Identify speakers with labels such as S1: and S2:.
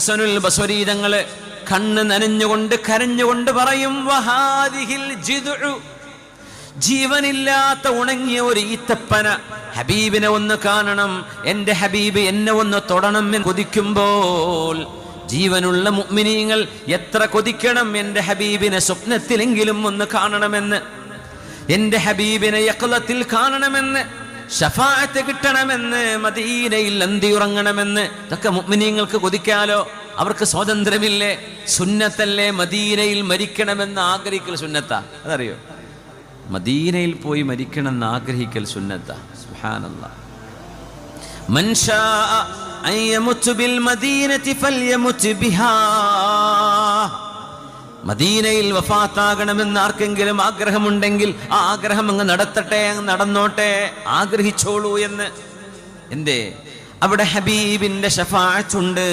S1: ഹസനുൽ ബസ്വരി തങ്ങള് കണ്ണ് നനഞ്ഞുകൊണ്ട് കരഞ്ഞുകൊണ്ട് പറയും, വഹാദിഹിൽ ജിദ്ഉ, ജീവനില്ലാത്ത ഉണങ്ങിയ ഒരു ഈത്തപ്പന, ഹബീബിനെ ഒന്ന് കാണണം, എന്റെ ഹബീബ് എന്നെ ഒന്ന് തൊടണം എന്ന് കൊതിക്കുമ്പോൾ, ജീവനുള്ള മുഅ്മിനീങ്ങൾ എത്ര കൊതിക്കണം എന്റെ ഹബീബിനെ സ്വപ്നത്തിലെങ്കിലും ഒന്ന് കാണണമെന്ന്, എന്റെ ഹബീബിനെ യഖ്ലത്തിൽ കാണണമെന്ന്, ശഫാഅത്ത് കിട്ടണമെന്ന്, മദീനയിൽ അന്തിയുറങ്ങണമെന്ന്. ഇതൊക്കെ മുഅ്മിനീങ്ങൾക്ക് കൊതിക്കാലോ. അവർക്ക് സ്വാതന്ത്ര്യമില്ലേ? സുന്നത്തല്ലേ മദീനയിൽ മരിക്കണമെന്ന് ആഗ്രഹിക്കൽ സുന്നത്താ. അതറിയോ? മദീനയിൽ പോയി മരിക്കണമെന്ന് ആഗ്രഹിക്കൽ സുന്നത്താ. സുബ്ഹാനല്ലാഹ്. മൻ ശാഅ അൻ യമുത് ബിൽ മദീനതി ഫൽയമുത് ബിഹാ. മദീനയിൽ വഫാത്താകണമെന്ന് ആർക്കെങ്കിലും ആഗ്രഹമുണ്ടെങ്കിൽ ആ ആഗ്രഹം അങ്ങ് നടത്തട്ടെ, അങ്ങ് നടന്നോട്ടെ, ആഗ്രഹിച്ചോളൂ എന്ന്. എന്തേ? അവിടെ ഹബീബിന്റെ ശഫാഅത്തുണ്ട്.